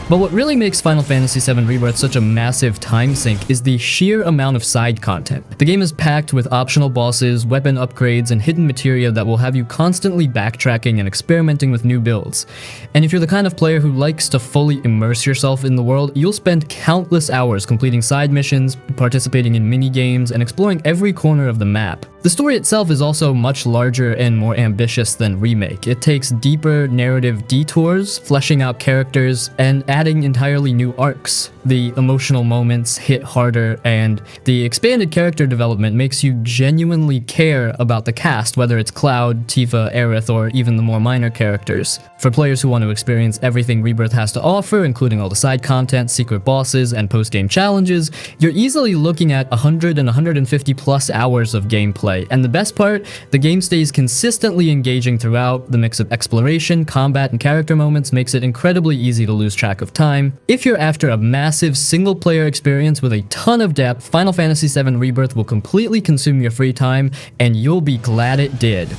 But what really makes Final Fantasy VII Rebirth such a massive time sink is the sheer amount of side content. The game is packed with optional bosses, weapon upgrades, and hidden materia that will have you constantly backtracking and experimenting with new builds. And if you're the kind of player who likes to fully immerse yourself in the world, you'll spend countless hours completing side missions, participating in mini-games, and exploring every corner of the map. The story itself is also much larger and more ambitious than Remake. It takes deeper narrative detours, fleshing out characters, and adding entirely new arcs. The emotional moments hit harder, and the expanded character development makes you genuinely care about the cast, whether it's Cloud, Tifa, Aerith, or even the more minor characters. For players who want to experience everything Rebirth has to offer, including all the side content, secret bosses, and post-game challenges, you're easily looking at 100 and 150 plus hours of gameplay. And the best part, the game stays consistently engaging throughout. The mix of exploration, combat, and character moments makes it incredibly easy to lose track of time. If you're after a massive single-player experience with a ton of depth, Final Fantasy VII Rebirth will completely consume your free time, and you'll be glad it did.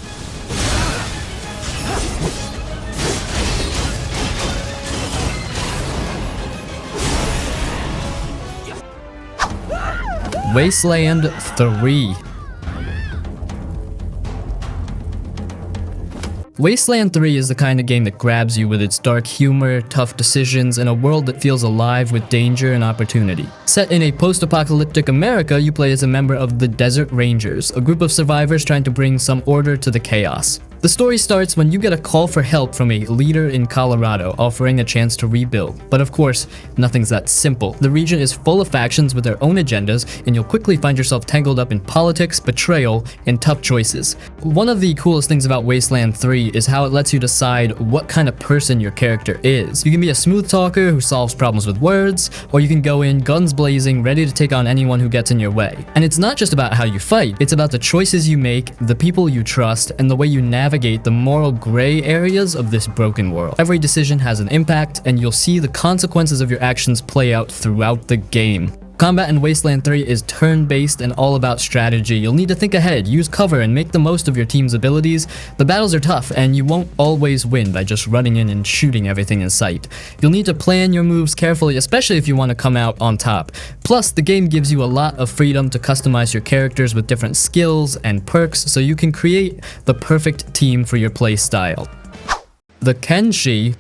Wasteland 3. Wasteland 3 is the kind of game that grabs you with its dark humor, tough decisions, and a world that feels alive with danger and opportunity. Set in a post-apocalyptic America, you play as a member of the Desert Rangers, a group of survivors trying to bring some order to the chaos. The story starts when you get a call for help from a leader in Colorado offering a chance to rebuild. But of course, nothing's that simple. The region is full of factions with their own agendas, and you'll quickly find yourself tangled up in politics, betrayal, and tough choices. One of the coolest things about Wasteland 3 is how it lets you decide what kind of person your character is. You can be a smooth talker who solves problems with words, or you can go in guns blazing, ready to take on anyone who gets in your way. And it's not just about how you fight, it's about the choices you make, the people you trust, and the way you navigate the moral gray areas of this broken world. Every decision has an impact, and you'll see the consequences of your actions play out throughout the game. Combat in Wasteland 3 is turn-based and all about strategy. You'll need to think ahead, use cover, and make the most of your team's abilities. The battles are tough, and you won't always win by just running in and shooting everything in sight. You'll need to plan your moves carefully, especially if you want to come out on top. Plus, the game gives you a lot of freedom to customize your characters with different skills and perks, so you can create the perfect team for your play style. The Kenshi.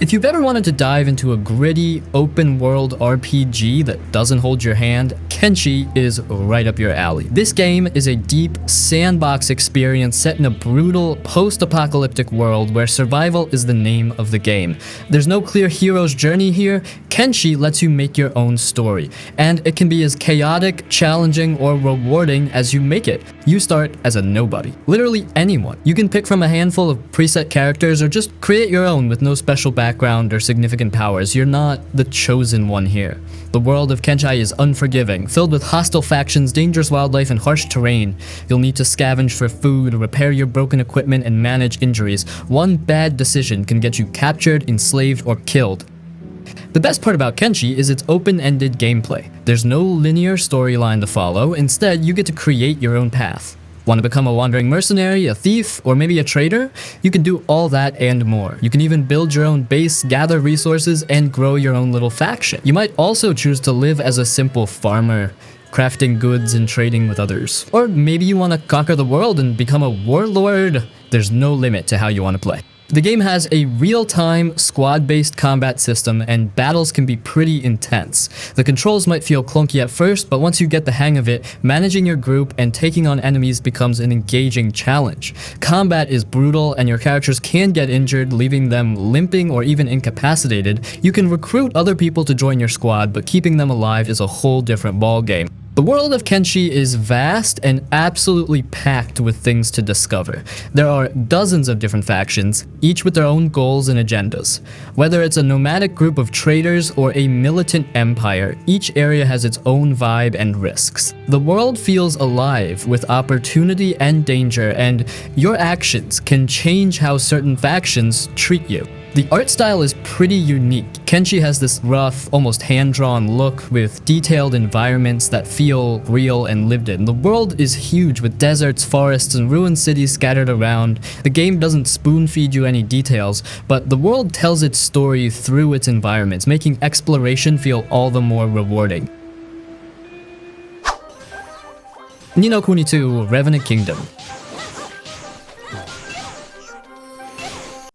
If you've ever wanted to dive into a gritty, open-world RPG that doesn't hold your hand, Kenshi is right up your alley. This game is a deep, sandbox experience set in a brutal, post-apocalyptic world where survival is the name of the game. There's no clear hero's journey here. Kenshi lets you make your own story, and it can be as chaotic, challenging, or rewarding as you make it. You start as a nobody. Literally anyone. You can pick from a handful of preset characters or just create your own with no special background or significant powers. You're not the chosen one here. The world of Kenshi is unforgiving, filled with hostile factions, dangerous wildlife, and harsh terrain. You'll need to scavenge for food, repair your broken equipment, and manage injuries. One bad decision can get you captured, enslaved, or killed. The best part about Kenshi is its open-ended gameplay. There's no linear storyline to follow. Instead, you get to create your own path. Want to become a wandering mercenary, a thief, or maybe a trader? You can do all that and more. You can even build your own base, gather resources, and grow your own little faction. You might also choose to live as a simple farmer, crafting goods and trading with others. Or maybe you want to conquer the world and become a warlord. There's no limit to how you want to play. The game has a real-time, squad-based combat system, and battles can be pretty intense. The controls might feel clunky at first, but once you get the hang of it, managing your group and taking on enemies becomes an engaging challenge. Combat is brutal, and your characters can get injured, leaving them limping or even incapacitated. You can recruit other people to join your squad, but keeping them alive is a whole different ballgame. The world of Kenshi is vast and absolutely packed with things to discover. There are dozens of different factions, each with their own goals and agendas. Whether it's a nomadic group of traders or a militant empire, each area has its own vibe and risks. The world feels alive with opportunity and danger, and your actions can change how certain factions treat you. The art style is pretty unique. Kenshi has this rough, almost hand-drawn look with detailed environments that feel real and lived in. The world is huge with deserts, forests, and ruined cities scattered around. The game doesn't spoon-feed you any details, but the world tells its story through its environments, making exploration feel all the more rewarding. Ni no Kuni 2: Revenant Kingdom.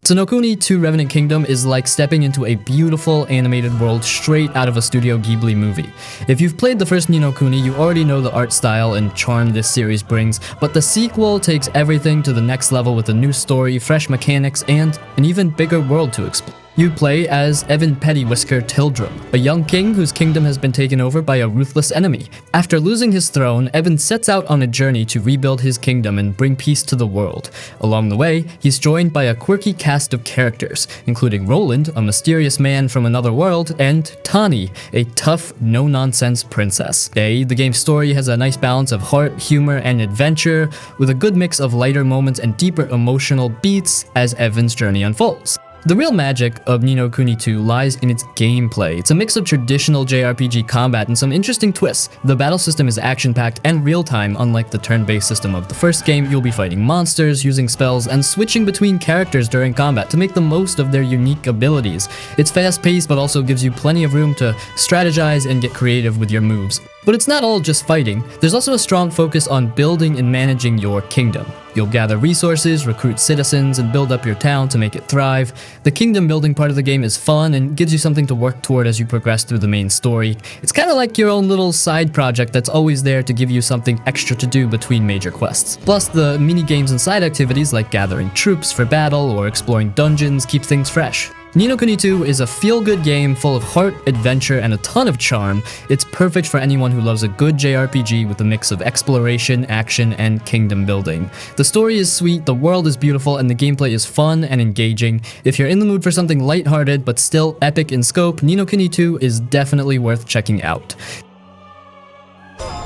So Kuni 2: Revenant Kingdom is like stepping into a beautiful animated world straight out of a Studio Ghibli movie. If you've played the first Ni no Kuni, you already know the art style and charm this series brings, but the sequel takes everything to the next level with a new story, fresh mechanics, and an even bigger world to explore. You play as Evan Pettywhisker Tildrum, a young king whose kingdom has been taken over by a ruthless enemy. After losing his throne, Evan sets out on a journey to rebuild his kingdom and bring peace to the world. Along the way, he's joined by a quirky cast of characters, including Roland, a mysterious man from another world, and Tani, a tough, no-nonsense princess. The game's story has a nice balance of heart, humor, and adventure, with a good mix of lighter moments and deeper emotional beats as Evan's journey unfolds. The real magic of Ni no Kuni 2 lies in its gameplay. It's a mix of traditional JRPG combat and some interesting twists. The battle system is action-packed and real-time, unlike the turn-based system of the first game. You'll be fighting monsters, using spells, and switching between characters during combat to make the most of their unique abilities. It's fast-paced, but also gives you plenty of room to strategize and get creative with your moves. But it's not all just fighting. There's also a strong focus on building and managing your kingdom. You'll gather resources, recruit citizens, and build up your town to make it thrive. The kingdom building part of the game is fun and gives you something to work toward as you progress through the main story. It's kind of like your own little side project that's always there to give you something extra to do between major quests. Plus, the mini-games and side activities like gathering troops for battle or exploring dungeons keep things fresh. Ni no Kuni 2 is a feel-good game full of heart, adventure, and a ton of charm. It's perfect for anyone who loves a good JRPG with a mix of exploration, action, and kingdom building. The story is sweet, the world is beautiful, and the gameplay is fun and engaging. If you're in the mood for something lighthearted but still epic in scope, Ni no Kuni 2 is definitely worth checking out.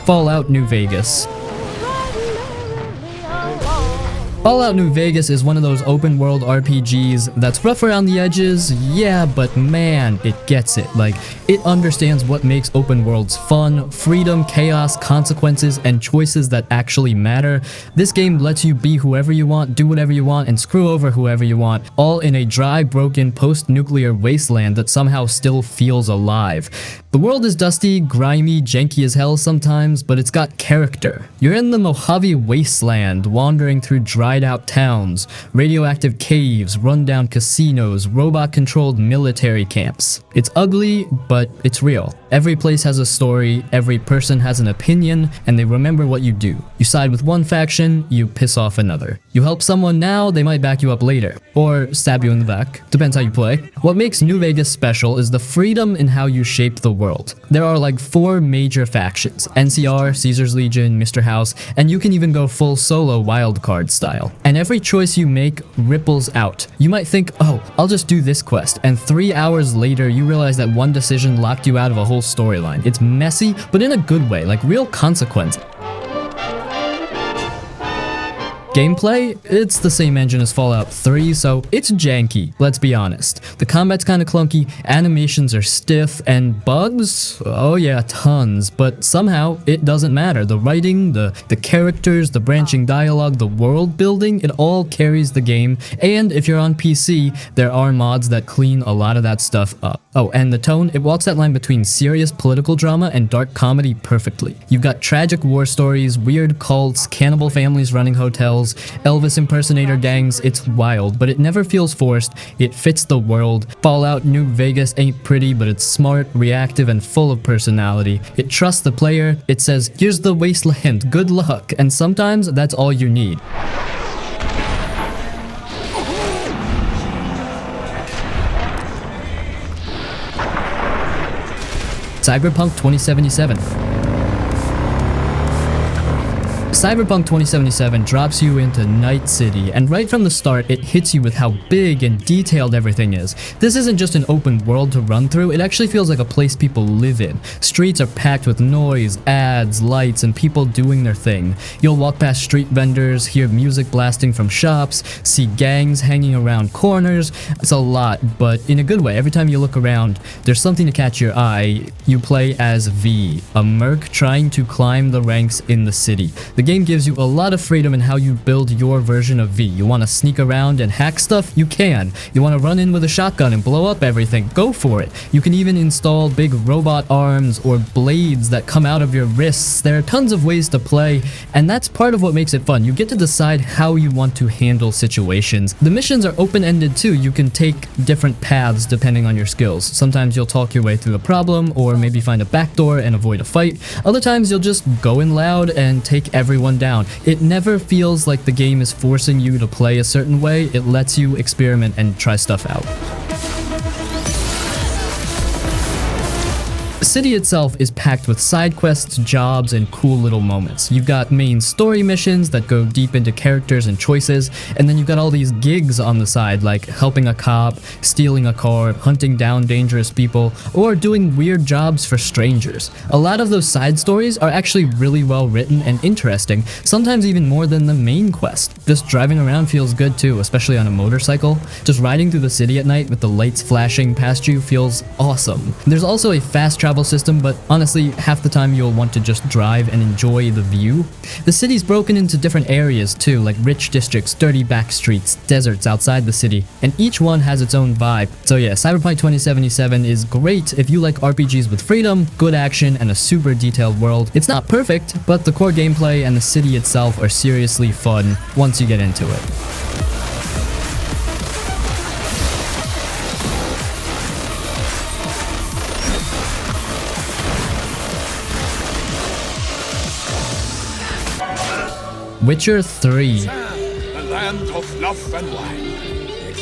Fallout New Vegas. Fallout New Vegas is one of those open world RPGs that's rough around the edges, yeah, but man, it gets it. Like, it understands what makes open worlds fun, freedom, chaos, consequences, and choices that actually matter. This game lets you be whoever you want, do whatever you want, and screw over whoever you want, all in a dry, broken, post-nuclear wasteland that somehow still feels alive. The world is dusty, grimy, janky as hell sometimes, but it's got character. You're in the Mojave Wasteland, wandering through dried out towns, radioactive caves, rundown casinos, robot-controlled military camps. It's ugly, but it's real. Every place has a story, every person has an opinion, and they remember what you do. You side with one faction, you piss off another. You help someone now, they might back you up later. Or stab you in the back. Depends how you play. What makes New Vegas special is the freedom in how you shape the world. There are like 4 major factions: NCR, Caesar's Legion, Mr. House, and you can even go full solo wildcard style. And every choice you make ripples out. You might think, oh, I'll just do this quest, and 3 hours later you realize that one decision locked you out of a whole storyline. It's messy, but in a good way, like real consequence. Gameplay? It's the same engine as Fallout 3, so it's janky, let's be honest. The combat's kinda clunky, animations are stiff, and bugs? Oh yeah, tons, but somehow it doesn't matter. The writing, the characters, the branching dialogue, the world building, it all carries the game, and if you're on PC, there are mods that clean a lot of that stuff up. Oh, and the tone, it walks that line between serious political drama and dark comedy perfectly. You've got tragic war stories, weird cults, cannibal families running hotels, Elvis impersonator gangs. It's wild, but it never feels forced. It fits the world. Fallout New Vegas ain't pretty, but it's smart, reactive, and full of personality. It trusts the player. It says, here's the wasteland, good luck, and sometimes that's all you need. Cyberpunk 2077. Cyberpunk 2077 drops you into Night City, and right from the start, it hits you with how big and detailed everything is. This isn't just an open world to run through, it actually feels like a place people live in. Streets are packed with noise, ads, lights, and people doing their thing. You'll walk past street vendors, hear music blasting from shops, see gangs hanging around corners. It's a lot, but in a good way. Every time you look around, there's something to catch your eye. You play as V, a merc trying to climb the ranks in the city. The game gives you a lot of freedom in how you build your version of V. You want to sneak around and hack stuff? You can. You want to run in with a shotgun and blow up everything? Go for it. You can even install big robot arms or blades that come out of your wrists. There are tons of ways to play, and that's part of what makes it fun. You get to decide how you want to handle situations. The missions are open-ended too. You can take different paths depending on your skills. Sometimes you'll talk your way through a problem, or maybe find a backdoor and avoid a fight. Other times you'll just go in loud and take everyone down. It never feels like the game is forcing you to play a certain way. It lets you experiment and try stuff out. The city itself is packed with side quests, jobs, and cool little moments. You've got main story missions that go deep into characters and choices, and then you've got all these gigs on the side, like helping a cop, stealing a car, hunting down dangerous people, or doing weird jobs for strangers. A lot of those side stories are actually really well written and interesting, sometimes even more than the main quest. Just driving around feels good too, especially on a motorcycle. Just riding through the city at night with the lights flashing past you feels awesome. There's also a fast travel system, but honestly, half the time you'll want to just drive and enjoy the view. The city's broken into different areas too, like rich districts, dirty back streets, deserts outside the city, and each one has its own vibe. So yeah, Cyberpunk 2077 is great if you like RPGs with freedom, good action, and a super detailed world. It's not perfect, but the core gameplay and the city itself are seriously fun once you get into it. Witcher 3. The land of love and wine.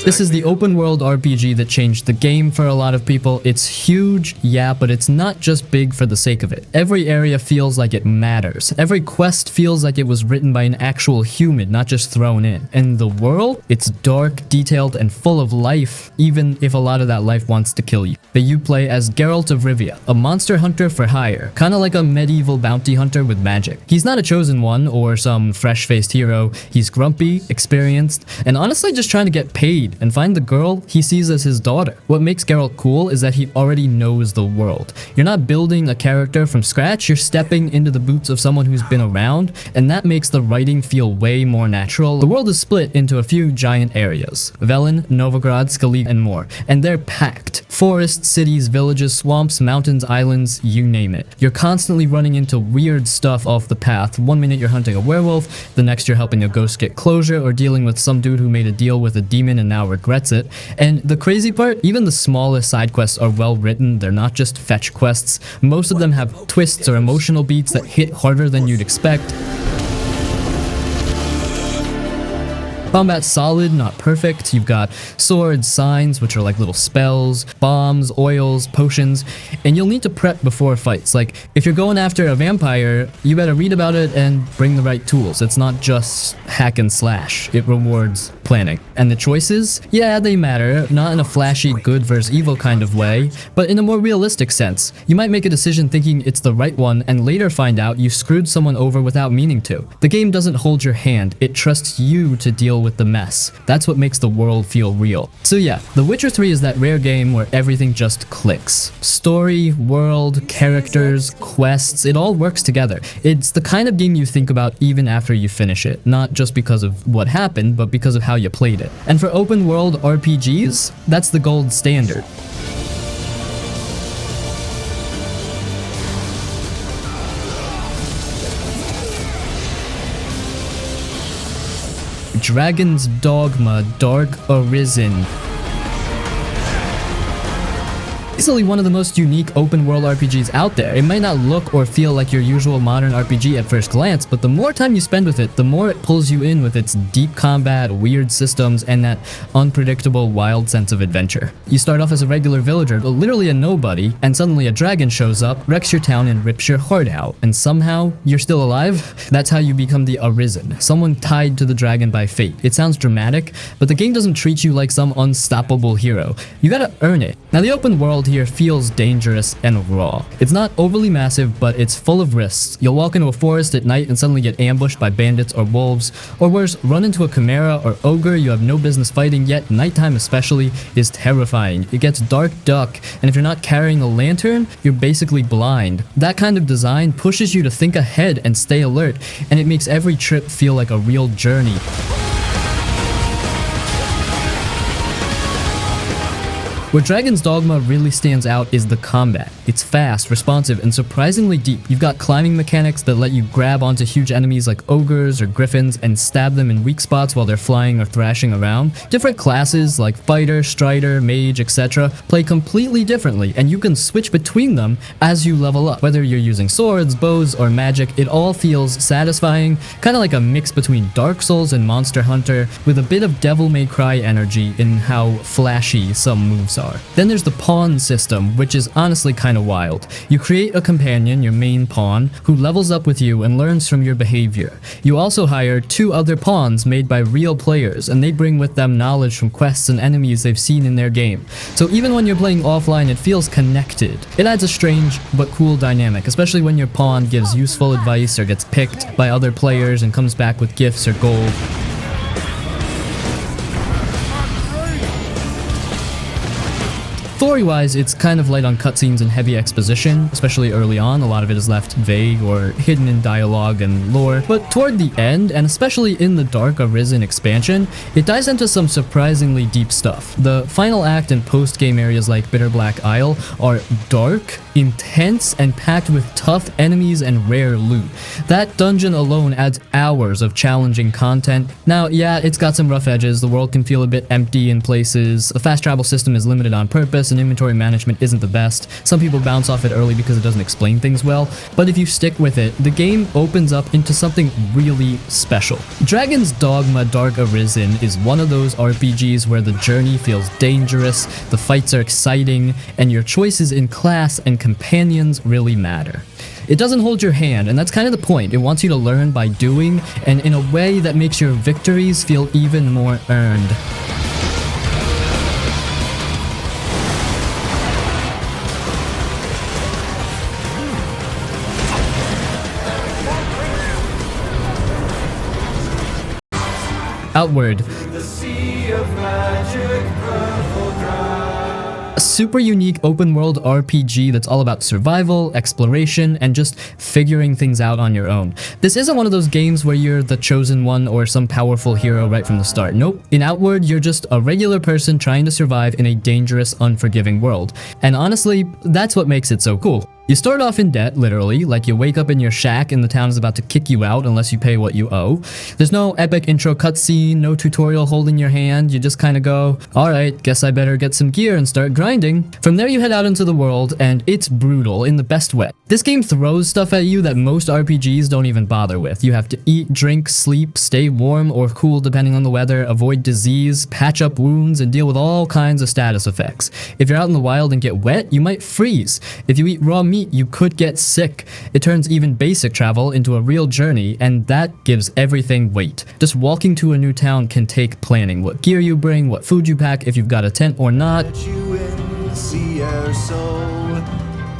This is the open world RPG that changed the game for a lot of people. It's huge, yeah, but it's not just big for the sake of it. Every area feels like it matters. Every quest feels like it was written by an actual human, not just thrown in. And the world? It's dark, detailed, and full of life, even if a lot of that life wants to kill you. But you play as Geralt of Rivia, a monster hunter for hire, kinda like a medieval bounty hunter with magic. He's not a chosen one or some fresh-faced hero. He's grumpy, experienced, and honestly just trying to get paid and find the girl he sees as his daughter. What makes Geralt cool is that he already knows the world. You're not building a character from scratch, you're stepping into the boots of someone who's been around, and that makes the writing feel way more natural. The world is split into a few giant areas: Velen, Novigrad, Skellige, and more, and they're packed. Forests, cities, villages, swamps, mountains, islands, you name it. You're constantly running into weird stuff off the path. One minute you're hunting a werewolf, the next you're helping a ghost get closure or dealing with some dude who made a deal with a demon and now regrets it. And the crazy part, even the smallest side quests are well written. They're not just fetch quests. Most of them have twists or emotional beats that hit harder than you'd expect. Combat's solid, not perfect. You've got swords, signs, which are like little spells, bombs, oils, potions, and you'll need to prep before fights. Like, if you're going after a vampire, you better read about it and bring the right tools. It's not just hack and slash. It rewards planning. And the choices? Yeah, they matter, not in a flashy good versus evil kind of way, but in a more realistic sense. You might make a decision thinking it's the right one and later find out you screwed someone over without meaning to. The game doesn't hold your hand, it trusts you to deal with the mess. That's what makes the world feel real. So yeah, The Witcher 3 is that rare game where everything just clicks. Story, world, characters, quests, it all works together. It's the kind of game you think about even after you finish it, not just because of what happened, but because of how you played it. And for open world RPGs, that's the gold standard. Dragon's Dogma Dark Arisen. Easily one of the most unique open world RPGs out there. It might not look or feel like your usual modern RPG at first glance, but the more time you spend with it, the more it pulls you in with its deep combat, weird systems, and that unpredictable, wild sense of adventure. You start off as a regular villager, literally a nobody, and suddenly a dragon shows up, wrecks your town, and rips your heart out. And somehow, you're still alive? That's how you become the Arisen, someone tied to the dragon by fate. It sounds dramatic, but the game doesn't treat you like some unstoppable hero. You gotta earn it. Now the open world here feels dangerous and raw. It's not overly massive, but it's full of risks. You'll walk into a forest at night and suddenly get ambushed by bandits or wolves, or worse, run into a chimera or ogre you have no business fighting, yet nighttime especially is terrifying. It gets dark duck, and if you're not carrying a lantern, you're basically blind. That kind of design pushes you to think ahead and stay alert, and it makes every trip feel like a real journey. Where Dragon's Dogma really stands out is the combat. It's fast, responsive, and surprisingly deep. You've got climbing mechanics that let you grab onto huge enemies like ogres or griffins and stab them in weak spots while they're flying or thrashing around. Different classes like fighter, strider, mage, etc. play completely differently, and you can switch between them as you level up. Whether you're using swords, bows, or magic, it all feels satisfying, kind of like a mix between Dark Souls and Monster Hunter, with a bit of Devil May Cry energy in how flashy some moves are. are. Then there's the pawn system, which is honestly kind of wild. You create a companion, your main pawn, who levels up with you and learns from your behavior. You also hire 2 other pawns made by real players, and they bring with them knowledge from quests and enemies they've seen in their game. So even when you're playing offline, it feels connected. It adds a strange but cool dynamic, especially when your pawn gives useful advice or gets picked by other players and comes back with gifts or gold. Story-wise, it's kind of light on cutscenes and heavy exposition, especially early on. A lot of it is left vague or hidden in dialogue and lore. But toward the end, and especially in the Dark Arisen expansion, it dives into some surprisingly deep stuff. The final act and post-game areas like Bitter Black Isle are dark, intense, and packed with tough enemies and rare loot. That dungeon alone adds hours of challenging content. Now, yeah, it's got some rough edges. The world can feel a bit empty in places. The fast travel system is limited on purpose, and inventory management isn't the best. Some people bounce off it early because it doesn't explain things well, but if you stick with it, the game opens up into something really special. Dragon's Dogma Dark Arisen is one of those RPGs where the journey feels dangerous, the fights are exciting, and your choices in class and companions really matter. It doesn't hold your hand, and that's kind of the point. It wants you to learn by doing, and in a way that makes your victories feel even more earned. Outward. A super unique open world RPG that's all about survival, exploration, and just figuring things out on your own. This isn't one of those games where you're the chosen one or some powerful hero right from the start. Nope. In Outward, you're just a regular person trying to survive in a dangerous, unforgiving world. And honestly, that's what makes it so cool. You start off in debt, literally, like you wake up in your shack and the town is about to kick you out unless you pay what you owe. There's no epic intro cutscene, no tutorial holding your hand, you just kinda go, alright, guess I better get some gear and start grinding. From there you head out into the world, and it's brutal in the best way. This game throws stuff at you that most RPGs don't even bother with. You have to eat, drink, sleep, stay warm or cool depending on the weather, avoid disease, patch up wounds, and deal with all kinds of status effects. If you're out in the wild and get wet, you might freeze. If you eat raw meat, you could get sick. It turns even basic travel into a real journey, and that gives everything weight. Just walking to a new town can take planning. What gear you bring, what food you pack, if you've got a tent or not.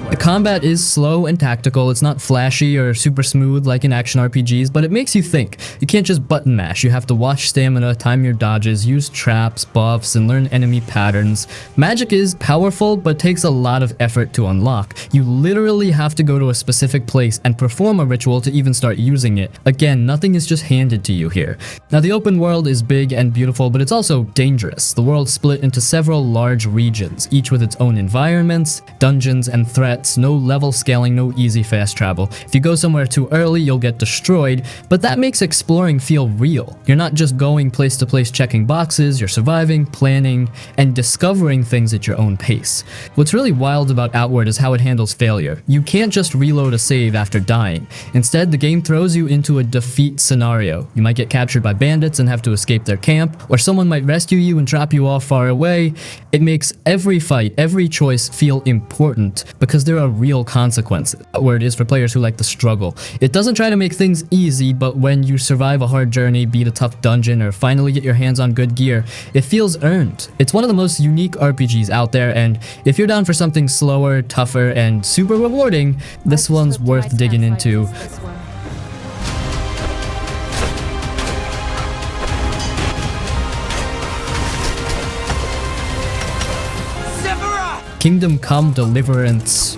The combat is slow and tactical. It's not flashy or super smooth like in action RPGs, but it makes you think. You can't just button mash. You have to watch stamina, time your dodges, use traps, buffs, and learn enemy patterns. Magic is powerful, but takes a lot of effort to unlock. You literally have to go to a specific place and perform a ritual to even start using it. Again, nothing is just handed to you here. Now, the open world is big and beautiful, but it's also dangerous. The world's split into several large regions, each with its own environments, dungeons, and threats. No level scaling, no easy fast travel. If you go somewhere too early, you'll get destroyed, but that makes exploring feel real. You're not just going place to place checking boxes, you're surviving, planning, and discovering things at your own pace. What's really wild about Outward is how it handles failure. You can't just reload a save after dying. Instead, the game throws you into a defeat scenario. You might get captured by bandits and have to escape their camp, or someone might rescue you and drop you off far away. It makes every fight, every choice feel important, because there are real consequences. Outward is for players who like the struggle. It doesn't try to make things easy, but when you survive a hard journey, beat a tough dungeon, or finally get your hands on good gear, it feels earned. It's one of the most unique RPGs out there, and if you're down for something slower, tougher, and super rewarding, this one's worth digging into. Kingdom Come Deliverance.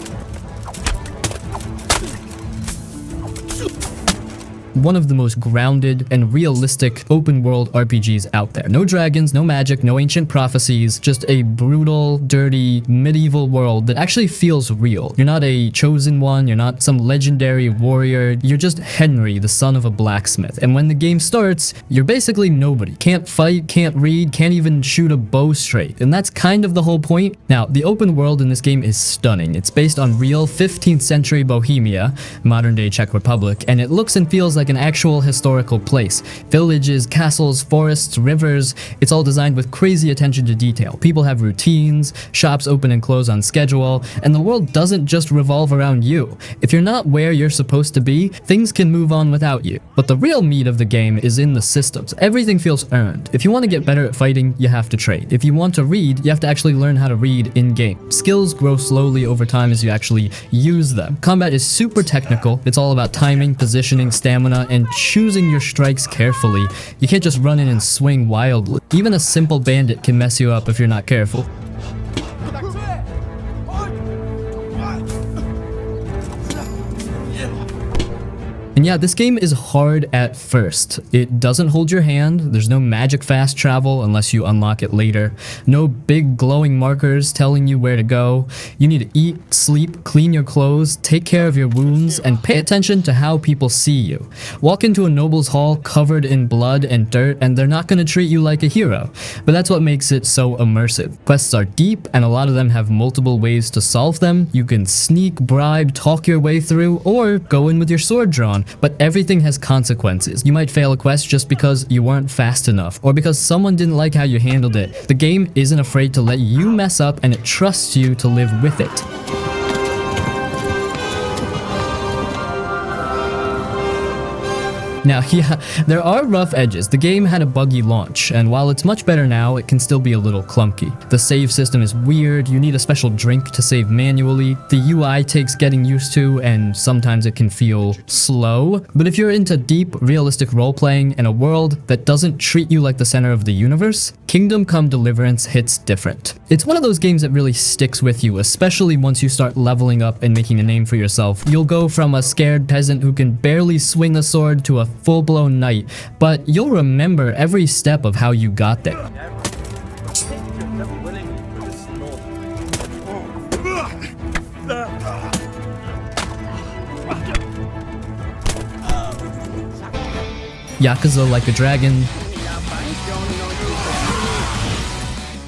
One of the most grounded and realistic open world RPGs out there. No dragons, no magic, no ancient prophecies, just a brutal, dirty, medieval world that actually feels real. You're not a chosen one, you're not some legendary warrior, you're just Henry, the son of a blacksmith. And when the game starts, you're basically nobody. Can't fight, can't read, can't even shoot a bow straight. And that's kind of the whole point. Now, the open world in this game is stunning. It's based on real 15th century Bohemia, modern day Czech Republic, and it looks and feels like like an actual historical place. Villages, castles, forests, rivers, it's all designed with crazy attention to detail. People have routines, shops open and close on schedule, and the world doesn't just revolve around you. If you're not where you're supposed to be, things can move on without you. But the real meat of the game is in the systems. Everything feels earned. If you want to get better at fighting, you have to trade. If you want to read, you have to actually learn how to read in-game. Skills grow slowly over time as you actually use them. Combat is super technical. It's all about timing, positioning, stamina, and choosing your strikes carefully. You can't just run in and swing wildly. Even a simple bandit can mess you up if you're not careful. And yeah, this game is hard at first. It doesn't hold your hand, there's no magic fast travel unless you unlock it later, no big glowing markers telling you where to go. You need to eat, sleep, clean your clothes, take care of your wounds, and pay attention to how people see you. Walk into a noble's hall covered in blood and dirt and they're not going to treat you like a hero. But that's what makes it so immersive. Quests are deep and a lot of them have multiple ways to solve them. You can sneak, bribe, talk your way through, or go in with your sword drawn. But everything has consequences. You might fail a quest just because you weren't fast enough, or because someone didn't like how you handled it. The game isn't afraid to let you mess up, and it trusts you to live with it. Now, yeah, there are rough edges. The game had a buggy launch, and while it's much better now, it can still be a little clunky. The save system is weird, you need a special drink to save manually, the UI takes getting used to, and sometimes it can feel slow. But if you're into deep, realistic role-playing and a world that doesn't treat you like the center of the universe, Kingdom Come Deliverance hits different. It's one of those games that really sticks with you, especially once you start leveling up and making a name for yourself. You'll go from a scared peasant who can barely swing a sword to a full-blown knight, but you'll remember every step of how you got there. Yakuza Like a Dragon.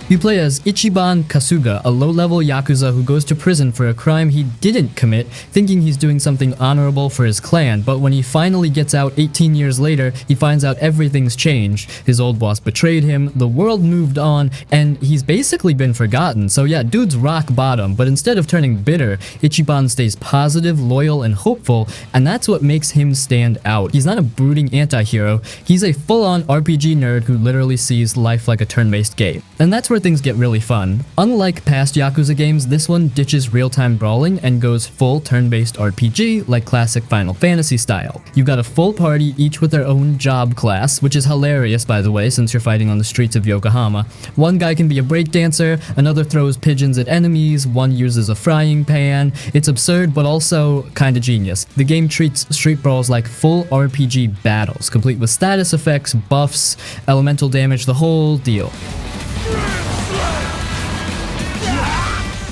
You play as Ichiban Kasuga, a low-level Yakuza who goes to prison for a crime he didn't commit, thinking he's doing something honorable for his clan, but when he finally gets out 18 years later, he finds out everything's changed. His old boss betrayed him, the world moved on, and he's basically been forgotten. So yeah, dude's rock bottom, but instead of turning bitter, Ichiban stays positive, loyal, and hopeful, and that's what makes him stand out. He's not a brooding anti-hero, he's a full-on RPG nerd who literally sees life like a turn-based game. And that's where things get really fun. Unlike past Yakuza games, this one ditches real-time brawling and goes full turn-based RPG like classic Final Fantasy style. You've got a full party, each with their own job class, which is hilarious by the way since you're fighting on the streets of Yokohama. One guy can be a breakdancer, another throws pigeons at enemies, one uses a frying pan. It's absurd but also kinda genius. The game treats street brawls like full RPG battles, complete with status effects, buffs, elemental damage, the whole deal.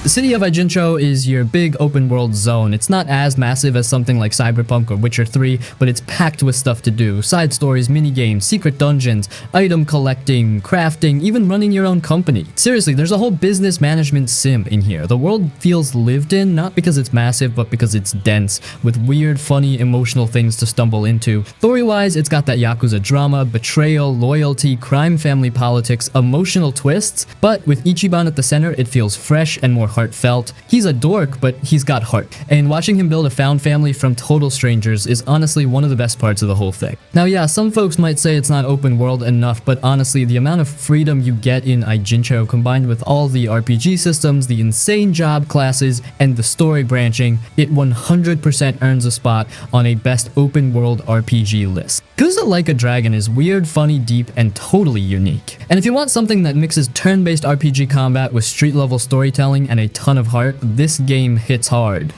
The city of Ijincho is your big open world zone. It's not as massive as something like Cyberpunk or Witcher 3, but it's packed with stuff to do. Side stories, mini-games, secret dungeons, item collecting, crafting, even running your own company. Seriously, there's a whole business management sim in here. The world feels lived in, not because it's massive, but because it's dense, with weird, funny, emotional things to stumble into. Story-wise, it's got that Yakuza drama, betrayal, loyalty, crime family politics, emotional twists, but with Ichiban at the center, it feels fresh and more heartfelt. He's a dork, but he's got heart. And watching him build a found family from total strangers is honestly one of the best parts of the whole thing. Now yeah, some folks might say it's not open world enough, but honestly, the amount of freedom you get in Ijincho combined with all the RPG systems, the insane job classes, and the story branching, it 100% earns a spot on a best open world RPG list. Yakuza Like a Dragon is weird, funny, deep, and totally unique. And if you want something that mixes turn-based RPG combat with street-level storytelling and a ton of heart, this game hits hard.